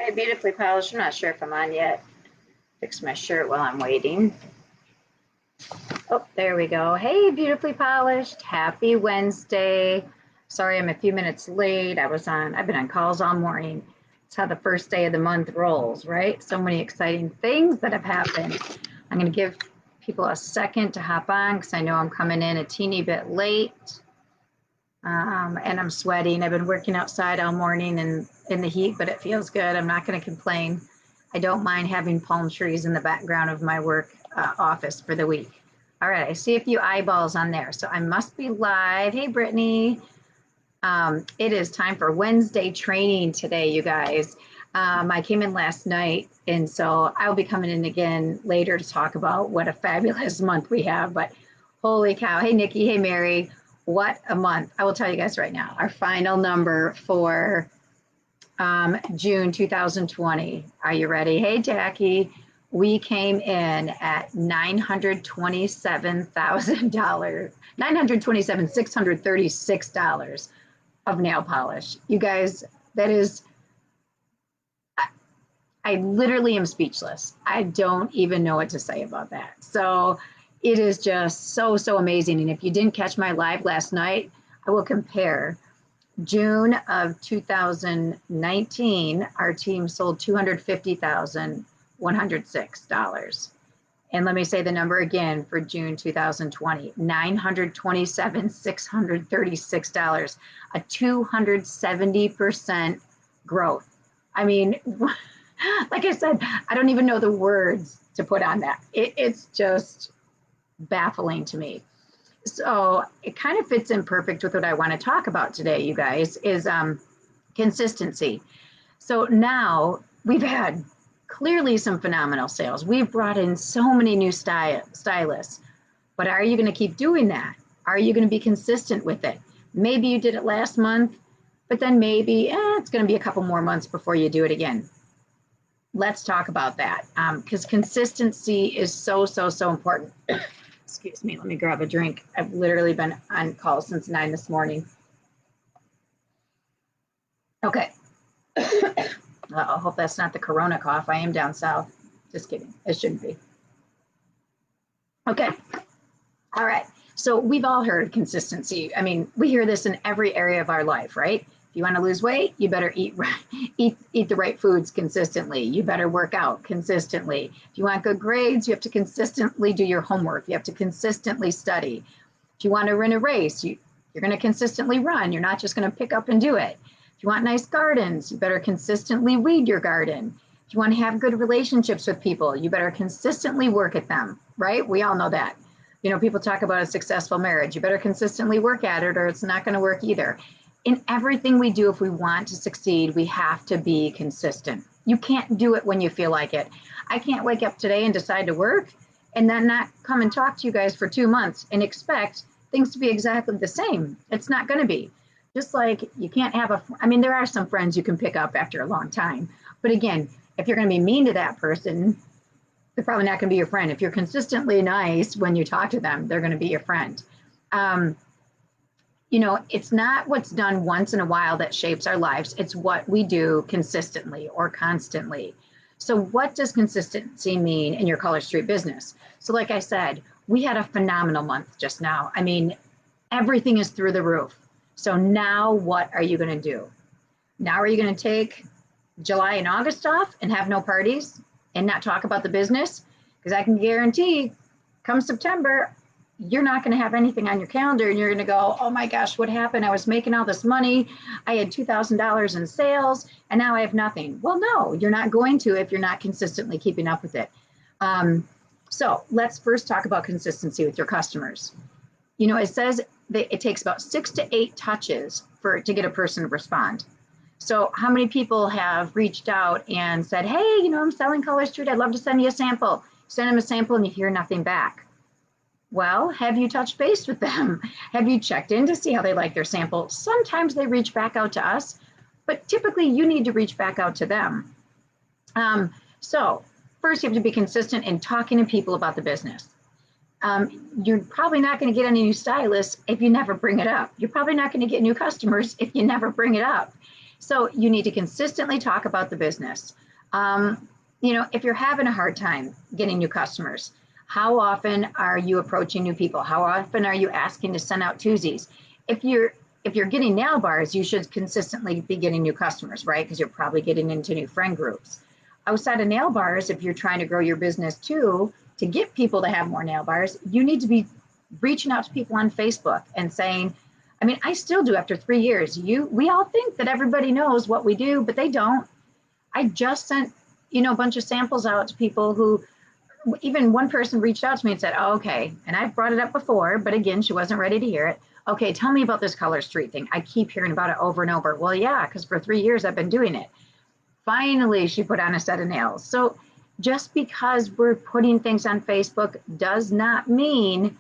Hi, beautifully polished. I'm not sure if I'm on yet. Fix my shirt while I'm waiting. Oh, there we go. Hey, beautifully polished. Happy Wednesday. Sorry, I'm a few minutes late. I've been on calls all morning. It's how the first day of the month rolls, right? So many exciting things that have happened. I'm going to give people a second to hop on because I know I'm coming in a teeny bit late. And I'm sweating. I've been working outside all morning and in the heat, but it feels good. I'm not going to complain. I don't mind having palm trees in the background of my work office for the week. All right, I see a few eyeballs on there, so I must be live. Hey, Brittany. It is time for Wednesday training today, you guys. I came in last night, and so I'll be coming in again later to talk about what a fabulous month we have, but holy cow. Hey, Nikki. Hey, Mary. What a month. I will tell you guys right now, our final number for June 2020. Are you ready? Hey, Jackie. We came in at $927,000, $927,636 of nail polish. You guys, that is, I literally am speechless. I don't even know what to say about that. So it is just so, so amazing. And if you didn't catch my live last night, I will compare. June of 2019, our team sold $250,106. And let me say the number again for June 2020, $927,636, a 270% growth. I mean, like I said, I don't even know the words to put on that. It's just baffling to me. So it kind of fits in perfect with what I want to talk about today, you guys, is consistency. So now we've had clearly some phenomenal sales. We've brought in so many new stylists, but are you going to keep doing that? Are you going to be consistent with it? Maybe you did it last month, but then maybe it's going to be a couple more months before you do it again. Let's talk about that because consistency is so, so, so important. Excuse me, let me grab a drink. I've literally been on call since 9 this morning. Okay. I hope that's not the Corona cough. I am down south. Just kidding. It shouldn't be. Okay. All right. So we've all heard consistency. I mean, we hear this in every area of our life, right? If you want to lose weight, you better eat the right foods consistently. You better work out consistently. If you want good grades, you have to consistently do your homework. You have to consistently study. If you want to run a race, you're going to consistently run. You're not just going to pick up and do it. If you want nice gardens, you better consistently weed your garden. If you want to have good relationships with people, you better consistently work at them, right? We all know that. You know, people talk about a successful marriage. You better consistently work at it or it's not going to work either. In everything we do, if we want to succeed, we have to be consistent. You can't do it when you feel like it. I can't wake up today and decide to work and then not come and talk to you guys for 2 months and expect things to be exactly the same. It's not going to be. Just like you can't have there are some friends you can pick up after a long time. But again, if you're going to be mean to that person, they're probably not going to be your friend. If you're consistently nice when you talk to them, they're going to be your friend. You know, it's not what's done once in a while that shapes our lives. It's what we do consistently or constantly. So what does consistency mean in your Color Street business? So like I said, we had a phenomenal month just now. I mean, everything is through the roof. So now what are you going to do? Now are you going to take July and August off and have no parties and not talk about the business? Because I can guarantee come September, you're not going to have anything on your calendar and you're going to go, oh my gosh, what happened? I was making all this money. I had $2,000 in sales and now I have nothing. Well, no, you're not going to if you're not consistently keeping up with it. So let's first talk about consistency with your customers. You know, it says that it takes about 6 to 8 touches to get a person to respond. So how many people have reached out and said, hey, you know, I'm selling Color Street. I'd love to send you a sample. Send them a sample and you hear nothing back. Well, have you touched base with them? Have you checked in to see how they like their sample? Sometimes they reach back out to us, but typically you need to reach back out to them. So first you have to be consistent in talking to people about the business. You're probably not going to get any new stylists if you never bring it up. You're probably not going to get new customers if you never bring it up. So you need to consistently talk about the business. If you're having a hard time getting new customers, how often are you approaching new people? How often are you asking to send out twosies? If you're getting nail bars, you should consistently be getting new customers, right? Because you're probably getting into new friend groups. Outside of nail bars, if you're trying to grow your business too, to get people to have more nail bars, you need to be reaching out to people on Facebook and saying, I mean, I still do after 3 years. We all think that everybody knows what we do, but they don't. I just sent, a bunch of samples out to people who, even one person reached out to me and said, oh, okay. And I've brought it up before, but again, she wasn't ready to hear it. Okay, tell me about this Color Street thing. I keep hearing about it over and over. Well, yeah, because for 3 years I've been doing it. Finally, she put on a set of nails. So just because we're putting things on Facebook does not mean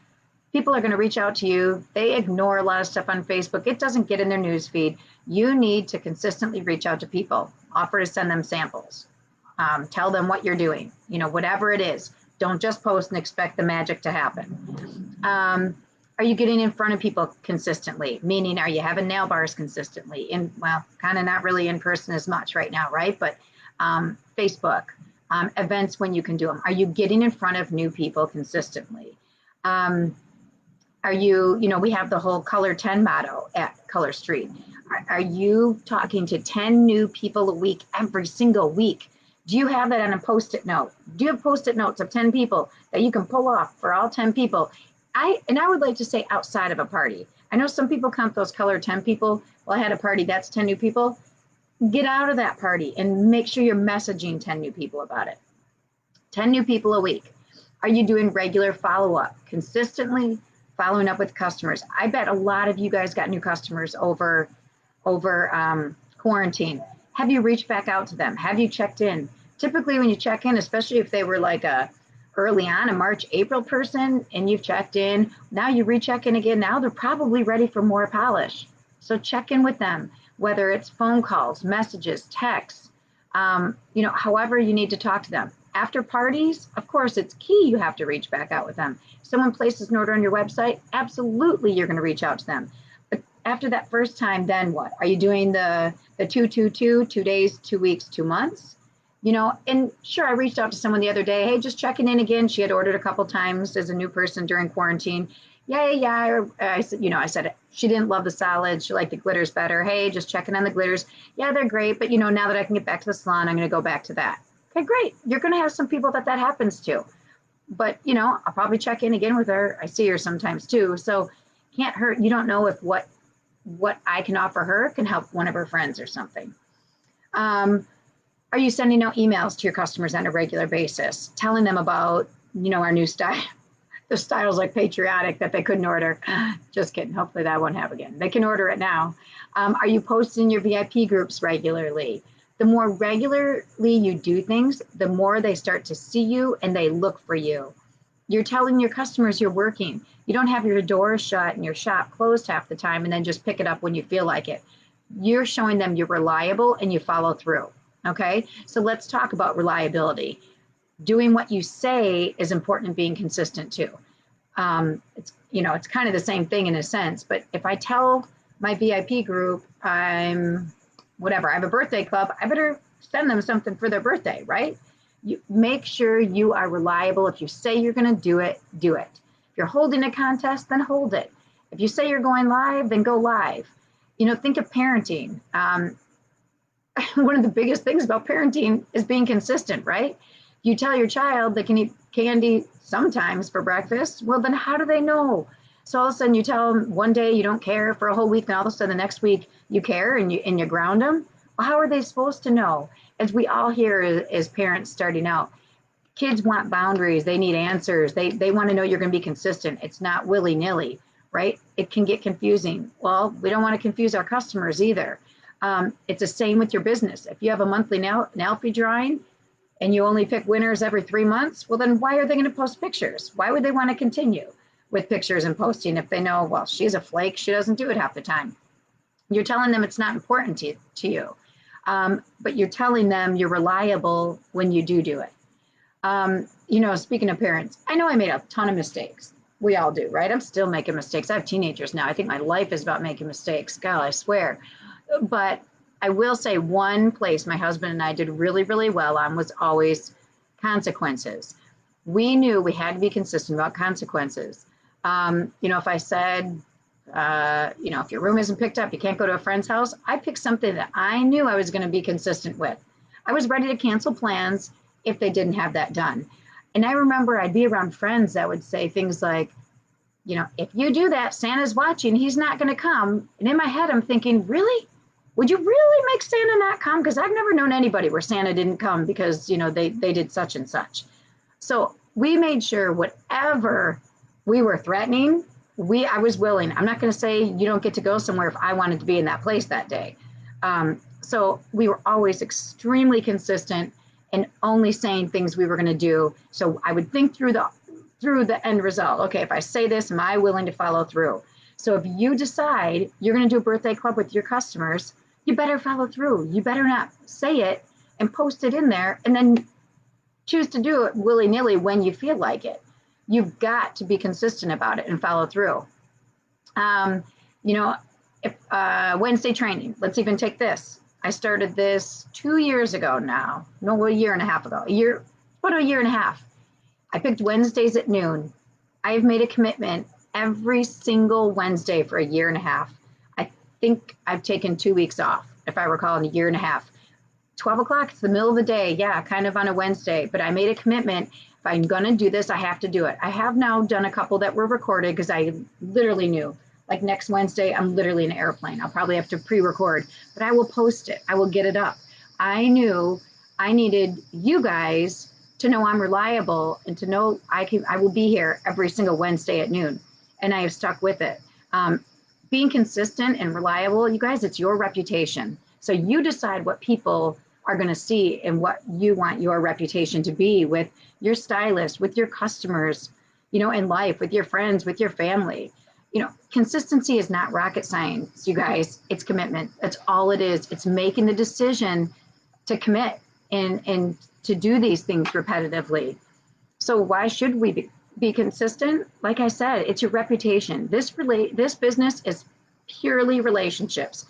people are going to reach out to you. They ignore a lot of stuff on Facebook. It doesn't get in their news feed. You need to consistently reach out to people, offer to send them samples, tell them what you're doing, whatever it is. Don't just post and expect the magic to happen. Are you getting in front of people consistently? Meaning, are you having nail bars consistently? Well, kind of not really in person as much right now, right? But Facebook, events when you can do them. Are you getting in front of new people consistently? Are you, we have the whole Color 10 motto at Color Street. Are you talking to 10 new people a week, every single week? Do you have that on a Post-it note? Do you have Post-it notes of 10 people that you can pull off for all 10 people? I would like to say outside of a party. I know some people count those Color 10 people. Well, I had a party, that's 10 new people. Get out of that party and make sure you're messaging 10 new people about it. 10 new people a week. Are you doing regular follow-up, consistently following up with customers? I bet a lot of you guys got new customers over quarantine. Have you reached back out to them? Have you checked in? Typically when you check in, especially if they were like early on a March, April person and you've checked in, now you recheck in again, now they're probably ready for more polish. So check in with them, whether it's phone calls, messages, texts, however you need to talk to them. After parties, of course, it's key you have to reach back out with them. Someone places an order on your website, absolutely you're going to reach out to them. But after that first time, then what? Are you doing the 2 days, 2 weeks, 2 months? And sure, I reached out to someone the other day, hey, just checking in again. She had ordered a couple times as a new person during quarantine. Yeah. I said, she didn't love the solids. She liked the glitters better. Hey, just checking on the glitters. Yeah, they're great. But now that I can get back to the salon, I'm going to go back to that. Okay, great. You're going to have some people that happens to. But, I'll probably check in again with her. I see her sometimes too. So can't hurt. You don't know if what I can offer her can help one of her friends or something. Are you sending out emails to your customers on a regular basis, telling them about, our new style? The style's like patriotic that they couldn't order. Just kidding. Hopefully that won't happen again. They can order it now. Are you posting your VIP groups regularly? The more regularly you do things, the more they start to see you and they look for you. You're telling your customers you're working. You don't have your doors shut and your shop closed half the time and then just pick it up when you feel like it. You're showing them you're reliable and you follow through. Okay, so let's talk about reliability. Doing what you say is important, being consistent too. It's kind of the same thing in a sense, but if I tell my VIP group I have a birthday club, I better send them something for their birthday, right? You make sure you are reliable. If you say you're going to do it, do it. If you're holding a contest, then hold it. If you say you're going live, then go live. Think of parenting. One of the biggest things about parenting is being consistent, right? You tell your child they can eat candy sometimes for breakfast. Well, then how do they know? So all of a sudden you tell them one day you don't care for a whole week, and all of a sudden the next week you care and you ground them. Well, how are they supposed to know? As we all hear as parents starting out, kids want boundaries. They need answers. They want to know you're going to be consistent. It's not willy-nilly, right? It can get confusing. Well, we don't want to confuse our customers either. It's the same with your business. If you have a monthly nail fee drawing and you only pick winners every 3 months, well, then why are they going to post pictures? Why would they want to continue with pictures and posting if they know, well, she's a flake, she doesn't do it half the time? You're telling them it's not important to you, but you're telling them you're reliable when you do it. Speaking of parents, I know I made a ton of mistakes. We all do, right? I'm still making mistakes. I have teenagers now. I think my life is about making mistakes. God, I swear. But I will say one place my husband and I did really, really well on was always consequences. We knew we had to be consistent about consequences. If I said, if your room isn't picked up, you can't go to a friend's house. I picked something that I knew I was going to be consistent with. I was ready to cancel plans if they didn't have that done. And I remember I'd be around friends that would say things like, if you do that, Santa's watching, he's not going to come. And in my head, I'm thinking, really? Would you really make Santa not come? Because I've never known anybody where Santa didn't come because, they did such and such. So we made sure whatever we were threatening, I was willing. I'm not going to say you don't get to go somewhere if I wanted to be in that place that day. So we were always extremely consistent and only saying things we were going to do. So I would think through the end result. Okay, if I say this, am I willing to follow through? So if you decide you're going to do a birthday club with your customers, you better follow through. You better not say it and post it in there and then choose to do it willy-nilly when you feel like it. You've got to be consistent about it and follow through. Wednesday training, let's even take this. I started this 2 years ago now. No, a year and a half ago. About a year and a half. I picked Wednesdays at noon. I've made a commitment every single Wednesday for a year and a half. I think I've taken 2 weeks off, if I recall, in a year and a half. 12 o'clock, it's the middle of the day. Yeah, kind of on a Wednesday, but I made a commitment. If I'm going to do this, I have to do it. I have now done a couple that were recorded because I literally knew, like next Wednesday, I'm literally in an airplane. I'll probably have to pre-record, but I will post it. I will get it up. I knew I needed you guys to know I'm reliable and to know I will be here every single Wednesday at noon. And I have stuck with it. Being consistent and reliable, you guys, it's your reputation. So you decide what people are going to see and what you want your reputation to be with your stylist, with your customers, in life, with your friends, with your family. Consistency is not rocket science, you guys. It's commitment. That's all it is. It's making the decision to commit and to do these things repetitively. So why should we be consistent? Like I said, it's your reputation. This business is purely relationships.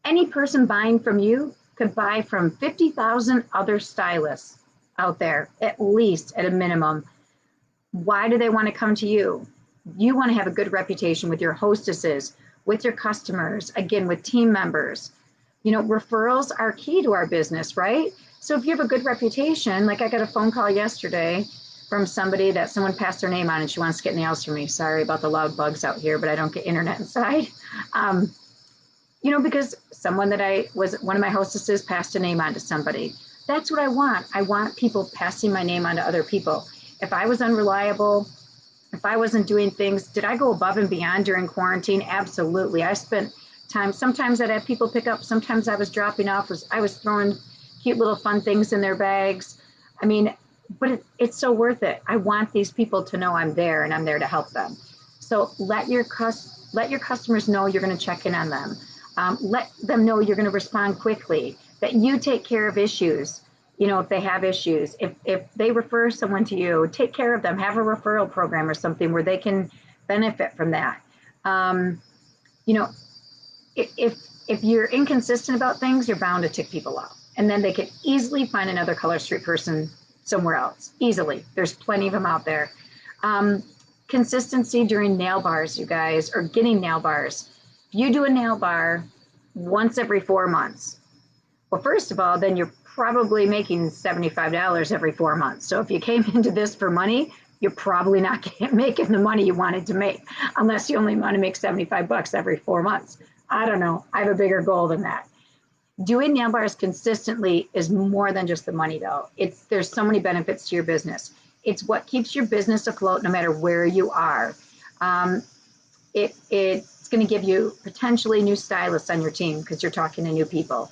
Any person buying from you could buy from 50,000 other stylists out there, at least at a minimum. Why do they want to come to you? You want to have a good reputation with your hostesses, with your customers, again, with team members. Referrals are key to our business, right? So if you have a good reputation, like I got a phone call yesterday from somebody that someone passed their name on and she wants to get nails from me. Sorry about the loud bugs out here, but I don't get internet inside. Because someone one of my hostesses passed a name on to somebody. That's what I want. I want people passing my name on to other people. If I was unreliable, if I wasn't doing things, did I go above and beyond during quarantine? Absolutely. I spent time, sometimes I'd have people pick up, sometimes I was dropping off, I was throwing cute little fun things in their bags. But it's so worth it. I want these people to know I'm there and I'm there to help them. So let your customers know you're going to check in on them. Let them know you're going to respond quickly, that you take care of issues. If they have issues, if they refer someone to you, take care of them, have a referral program or something where they can benefit from that. If you're inconsistent about things, you're bound to tick people off. And then they can easily find another Color Street person somewhere else, easily. There's plenty of them out there. Consistency during nail bars, you guys, or getting nail bars. If you do a nail bar once every 4 months, well, first of all, then you're probably making $75 every 4 months. So if you came into this for money, you're probably not making the money you wanted to make, unless you only want to make $75 every 4 months. I don't know. I have a bigger goal than that. Doing nail bars consistently is more than just the money, though. There's so many benefits to your business. It's what keeps your business afloat no matter where you are. It's going to give you potentially new stylists on your team because you're talking to new people.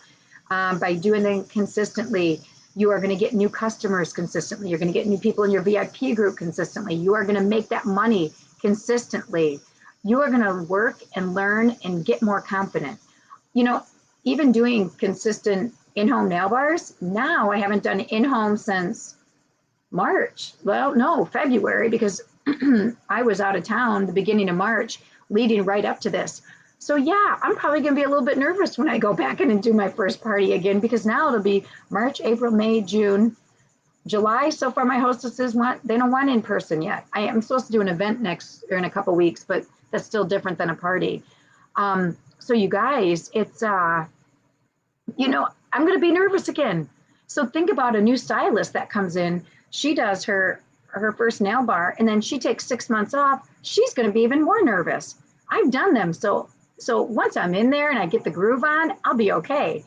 By doing them consistently, you are going to get new customers consistently. You're going to get new people in your VIP group consistently. You are going to make that money consistently. You are going to work and learn and get more confident. Even doing consistent in-home nail bars, now I haven't done in-home since March. Well, no, February, because I was out of town the beginning of March, leading right up to this. So yeah, I'm probably going to be a little bit nervous when I go back in and do my first party again, because now it'll be March, April, May, June, July. So far, my hostesses they don't want in person yet. I am supposed to do an event next or in a couple weeks, but that's still different than a party. So you guys, it's I'm going to be nervous again. So think about a new stylist that comes in. She does her first nail bar, and then she takes 6 months off. She's going to be even more nervous. I've done them, so once I'm in there and I get the groove on, I'll be okay.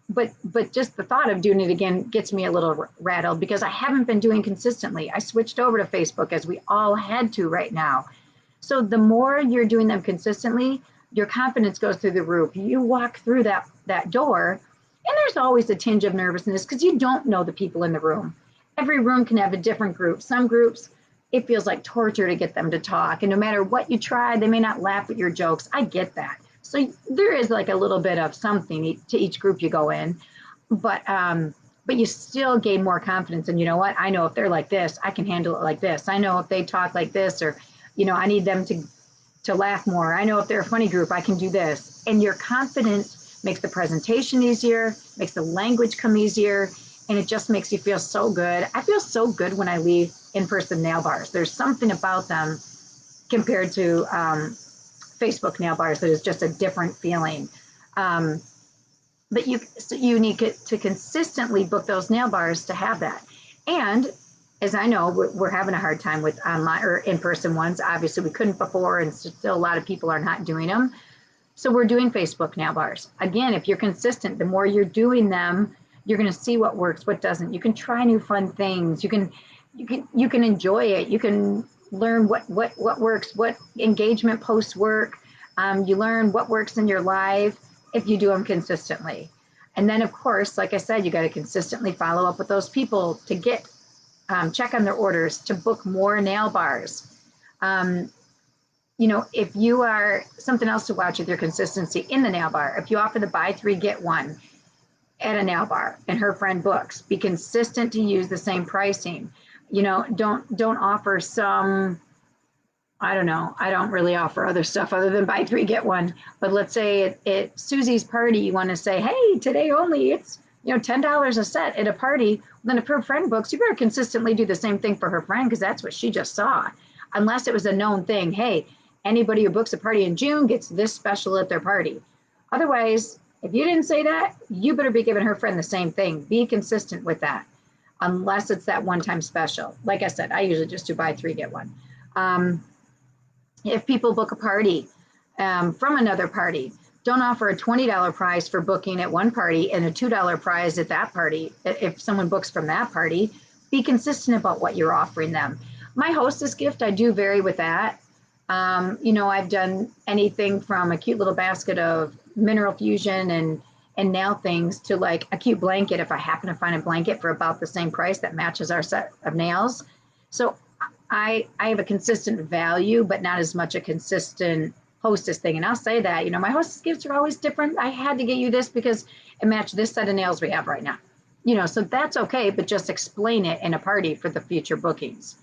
But just the thought of doing it again gets me a little rattled, because I haven't been doing consistently. I switched over to Facebook, as we all had to right now. So the more you're doing them consistently, your confidence goes through the roof. You walk through that door, and there's always a tinge of nervousness because you don't know the people in the room. Every room can have a different group. Some groups, it feels like torture to get them to talk, and no matter what you try, they may not laugh at your jokes. I get that. So there is like a little bit of something to each group you go in, but you still gain more confidence. And you know what? I know if they're like this, I can handle it like this. I know if they talk like this, or I need them to laugh more. I know if they're a funny group, I can do this. And your confidence makes the presentation easier, makes the language come easier, and it just makes you feel so good. I feel so good when I leave in-person nail bars. There's something about them compared to Facebook nail bars that is just a different feeling. But you need to consistently book those nail bars to have that. And as I know, we're having a hard time with online or in-person ones. Obviously, we couldn't before, and still a lot of people are not doing them. So we're doing Facebook nail bars. Again, if you're consistent, the more you're doing them, you're going to see what works, what doesn't. You can try new fun things. You can enjoy it. You can learn what works, what engagement posts work. You learn what works in your life if you do them consistently. And then, of course, like I said, you got to consistently follow up with those people to get check on their orders, to book more nail bars. If you are something else to watch with your consistency in the nail bar, if you offer the buy three, get one at a nail bar and her friend books, be consistent to use the same pricing. Don't offer some, I don't know. I don't really offer other stuff other than buy three, get one. But let's say at Susie's party, you want to say, hey, today only, it's $10 a set at a party. Then if her friend books, you better consistently do the same thing for her friend, because that's what she just saw. Unless it was a known thing, hey, anybody who books a party in June gets this special at their party. Otherwise, if you didn't say that, you better be giving her friend the same thing. Be consistent with that, unless it's that one-time special. Like I said, I usually just do buy three, get one. If people book a party from another party, don't offer a $20 prize for booking at one party and a $2 prize at that party. If someone books from that party, be consistent about what you're offering them. My hostess gift, I do vary with that. I've done anything from a cute little basket of Mineral Fusion and nail things to like a cute blanket if I happen to find a blanket for about the same price that matches our set of nails. So I have a consistent value, but not as much a consistent hostess thing. And I'll say that, my hostess gifts are always different. I had to get you this because it matched this set of nails we have right now. So that's okay, but just explain it in a party for the future bookings.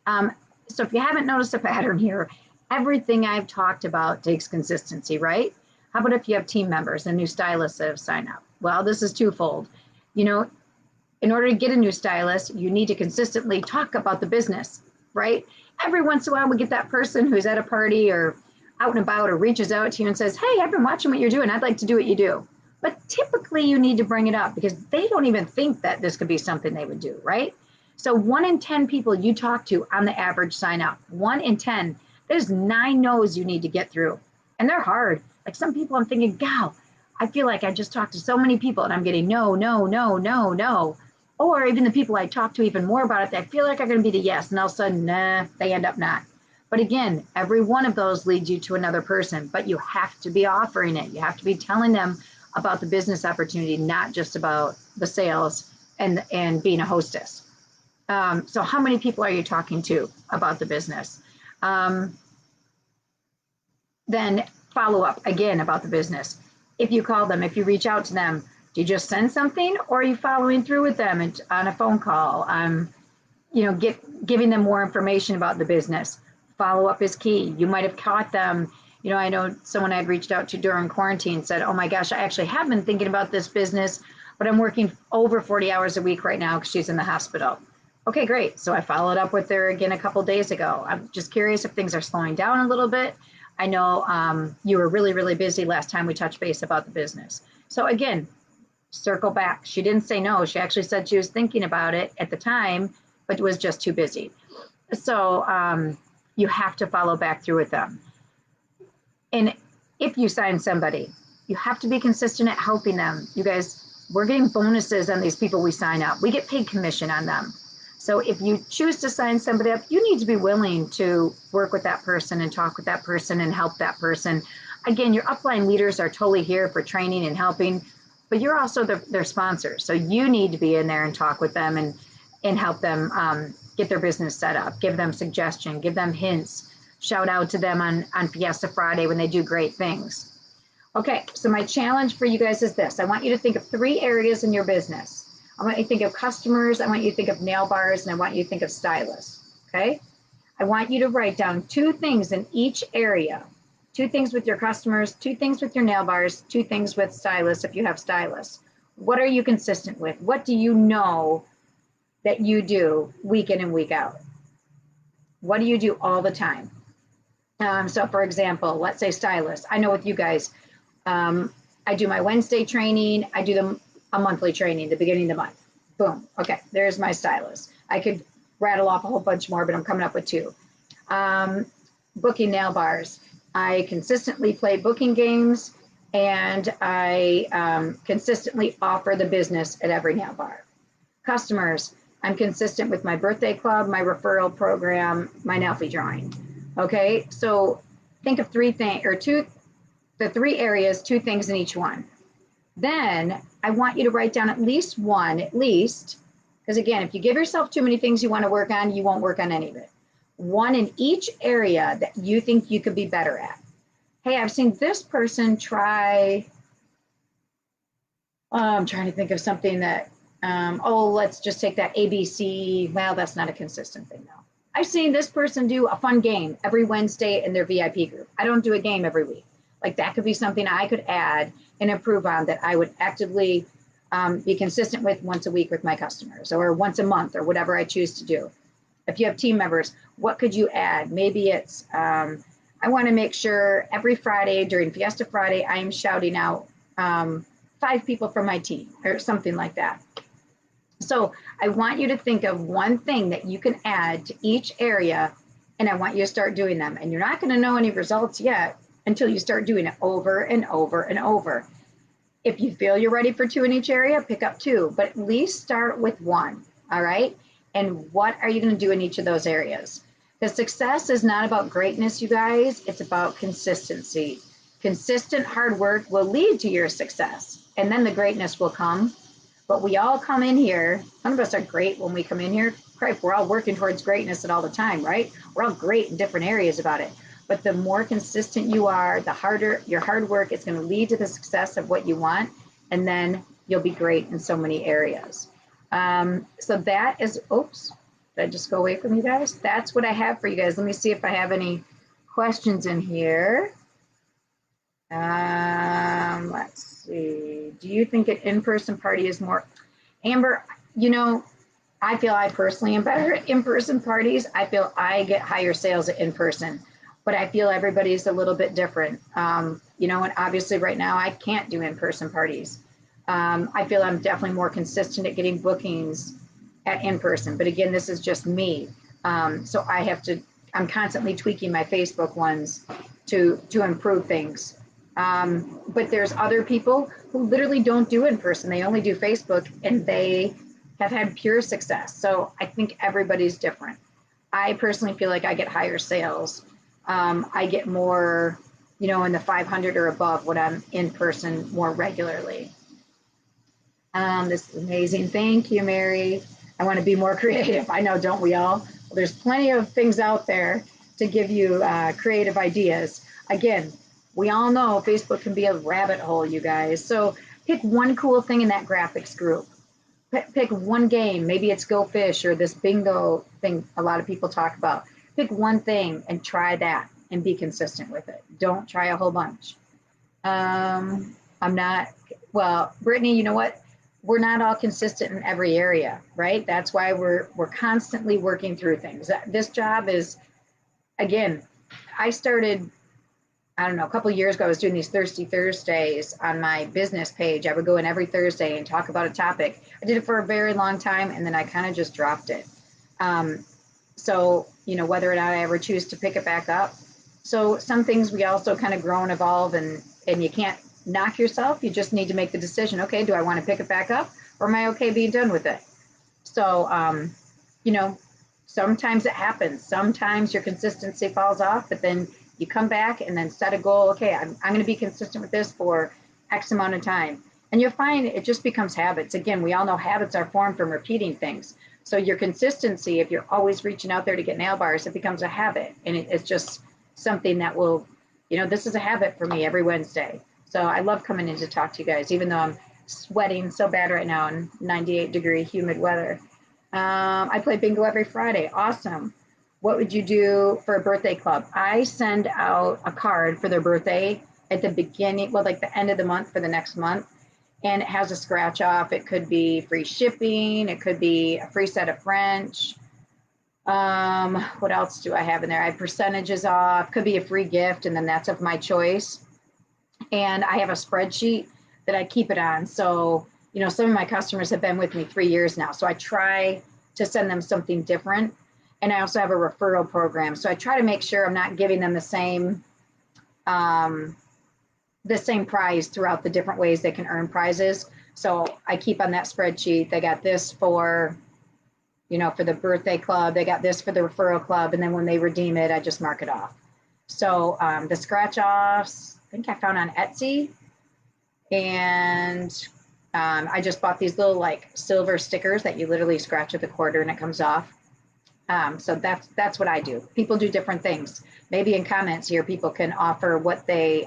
So if you haven't noticed a pattern here, everything I've talked about takes consistency, right? How about if you have team members and new stylists that have signed up? Well, this is twofold. In order to get a new stylist, you need to consistently talk about the business, right? Every once in a while, we get that person who's at a party or out and about or reaches out to you and says, hey, I've been watching what you're doing. I'd like to do what you do. But typically you need to bring it up because they don't even think that this could be something they would do, right? So 1 in 10 people you talk to on the average sign up. 1 in 10. There's 9 no's you need to get through. And they're hard. Like some people I'm thinking, wow, I feel like I just talked to so many people and I'm getting no, no, no, no, no. Or even the people I talk to even more about it, they feel like are going to be the yes. And all of a sudden, nah, they end up not. But again, every one of those leads you to another person, but you have to be offering it. You have to be telling them about the business opportunity, not just about the sales and being a hostess. So how many people are you talking to about the business? Then follow up again about the business. If you call them, if you reach out to them, do you just send something or are you following through with them on a phone call? Giving them more information about the business. Follow up is key. You might have caught them, I know someone I had reached out to during quarantine said, oh my gosh, I actually have been thinking about this business, but I'm working over 40 hours a week right now because she's in the hospital. Okay, great. So I followed up with her again a couple days ago. I'm just curious if things are slowing down a little bit. I know you were really, really busy last time we touched base about the business. So again, circle back. She didn't say no. She actually said she was thinking about it at the time, but was just too busy. So you have to follow back through with them. And if you sign somebody, you have to be consistent at helping them. You guys, we're getting bonuses on these people we sign up. We get paid commission on them. So if you choose to sign somebody up, you need to be willing to work with that person and talk with that person and help that person. Again, your upline leaders are totally here for training and helping, but you're also their sponsors. So you need to be in there and talk with them and help them get their business set up, give them suggestion, give them hints, shout out to them on Fiesta Friday when they do great things. Okay, so my challenge for you guys is this. I want you to think of 3 areas in your business. I want you to think of customers, I want you to think of nail bars, and I want you to think of stylists, okay? I want you to write down 2 things in each area. 2 things with your customers, 2 things with your nail bars, 2 things with stylists if you have stylists. What are you consistent with? What do you know that you do week in and week out? What do you do all the time? So for example, let's say stylists. I know with you guys, I do my Wednesday training. I do a monthly training, the beginning of the month. Boom. Okay, there's my stylist. I could rattle off a whole bunch more, but I'm coming up with 2. Booking nail bars. I consistently play booking games, and I consistently offer the business at every nail bar. Customers. I'm consistent with my birthday club, my referral program, my nail fee drawing. Okay, so think of 3 things, or 2, the 3 areas, 2 things in each one. Then I want you to write down at least one, because again, if you give yourself too many things you want to work on, you won't work on any of it. One in each area that you think you could be better at. Hey, I've seen this person try, I'm trying to think of something that, let's just take that ABC. Well, that's not a consistent thing though. I've seen this person do a fun game every Wednesday in their VIP group. I don't do a game every week. Like that could be something I could add and improve on that I would actively be consistent with once a week with my customers, or once a month, or whatever I choose to do. If you have team members, what could you add? Maybe it's, I want to make sure every Friday during Fiesta Friday, I am shouting out 5 people from my team or something like that. So I want you to think of one thing that you can add to each area, and I want you to start doing them. And you're not going to know any results yet until you start doing it over and over and over. If you feel you're ready for 2 in each area, pick up 2, but at least start with 1, all right? And what are you going to do in each of those areas? Because success is not about greatness, you guys. It's about consistency. Consistent hard work will lead to your success, and then the greatness will come. But we all come in here, none of us are great when we come in here. Crap, we're all working towards greatness at all the time, right? We're all great in different areas about it. But the more consistent you are, the harder your hard work is going to lead to the success of what you want. And then you'll be great in so many areas. So that is, oops, did I just go away from you guys? That's what I have for you guys. Let me see if I have any questions in here. Let's see. Do you think an in-person party is more? Amber, I feel I personally am better at in-person parties. I feel I get higher sales at in-person, but I feel everybody's a little bit different. And obviously right now I can't do in-person parties. I feel I'm definitely more consistent at getting bookings at in-person, but again, this is just me. So I'm constantly tweaking my Facebook ones to improve things. But there's other people who literally don't do in-person. They only do Facebook, and they have had pure success. So I think everybody's different. I personally feel like I get higher sales. I get more, in the 500 or above when I'm in person more regularly. This is amazing. Thank you, Mary. I want to be more creative. I know, don't we all? Well, there's plenty of things out there to give you creative ideas. Again, we all know Facebook can be a rabbit hole, you guys. So pick one cool thing in that graphics group. Pick one game. Maybe it's Go Fish or this bingo thing a lot of people talk about. Pick one thing and try that. and be consistent with it. Don't try a whole bunch. I'm not, well, Brittany, you know what? We're not all consistent in every area, right? That's why we're constantly working through things. This job is, again, I started, I don't know, a couple of years ago, I was doing these Thirsty Thursdays on my business page. I would go in every Thursday and talk about a topic. I did it for a very long time, and then I kind of just dropped it. So, you know, whether or not I ever choose to pick it back up. So some things we also kind of grow and evolve, and you can't knock yourself. You just need to make the decision. Okay, do I want to pick it back up, or am I okay being done with it? So, you know, sometimes it happens. Sometimes your consistency falls off, but then you come back and then set a goal. Okay, I'm going to be consistent with this for X amount of time. And you'll find it just becomes habits. Again, we all know habits are formed from repeating things. So your consistency, if you're always reaching out there to get nail bars, it becomes a habit. And it's just something that will, you know, this is a habit for me every Wednesday. So I love coming in to talk to you guys, even though I'm sweating so bad right now in 98-degree humid weather. I play bingo every Friday. Awesome. What would you do for a birthday club? I send out a card for their birthday at the beginning, well, like the end of the month for the next month. And it has a scratch off. It could be free shipping. It could be a free set of French. What else do I have in there? I have percentages off. Could be a free gift, and then that's of my choice. And I have a spreadsheet that I keep it on. So, you know, some of my customers have been with me 3 years now. So I try to send them something different. And I also have a referral program. So I try to make sure I'm not giving them the same prize throughout the different ways they can earn prizes. So I keep on that spreadsheet. They got this for, you know, for the birthday club. They got this for the referral club. And then when they redeem it, I just mark it off. So the scratch offs, I think I found on Etsy. And I just bought these little like silver stickers that you literally scratch with a quarter and it comes off. So that's what I do. People do different things. Maybe in comments here, people can offer what they,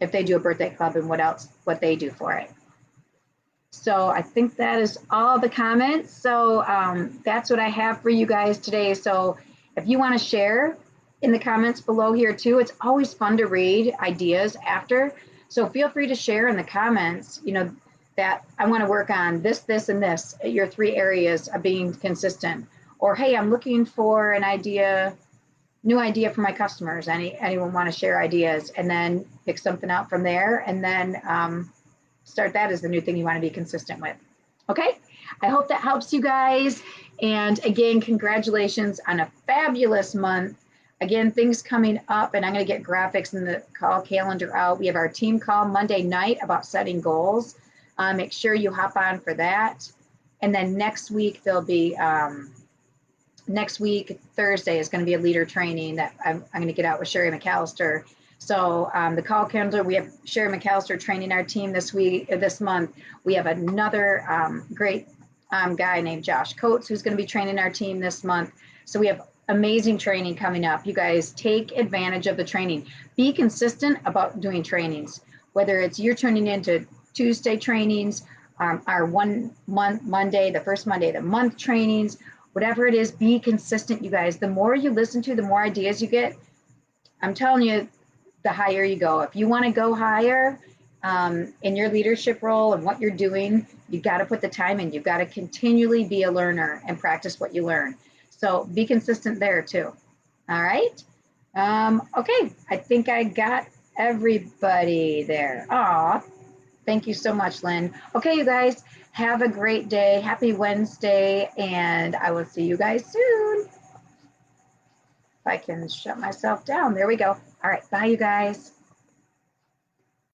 if they do a birthday club and what they do for it. So I think that is all the comments. So that's what I have for you guys today. So if you want to share in the comments below here too, it's always fun to read ideas after. So feel free to share in the comments, you know, that I want to work on this, this, and this, your 3 areas of being consistent. Or, hey, I'm looking for an idea, new idea for my customers. Anyone want to share ideas? And then pick something out from there, and then start that as the new thing you want to be consistent with. Okay, I hope that helps you guys. And again, congratulations on a fabulous month. Again, things coming up, and I'm going to get graphics in the call calendar out. We have our team call Monday night about setting goals. Make sure you hop on for that. And then next week, there'll be, next week, Thursday, is going to be a leader training that I'm going to get out with Sherry McAllister. So the call calendar, we have Sherry McAllister training our team this month. We have another great guy named Josh Coates who's going to be training our team this month. So we have amazing training coming up. You guys take advantage of the training. Be consistent about doing trainings, whether it's you're turning into Tuesday trainings, our 1 month Monday, the first Monday of the month trainings, whatever it is, be consistent, you guys. The more you listen to, the more ideas you get. I'm telling you, the higher you go. If you want to go higher in your leadership role and what you're doing, you've got to put the time in. You've got to continually be a learner and practice what you learn. So be consistent there too. All right. Okay. I think I got everybody there. Aw, thank you so much, Lynn. Okay, you guys, have a great day. Happy Wednesday, and I will see you guys soon. If I can shut myself down. There we go. All right. Bye, you guys.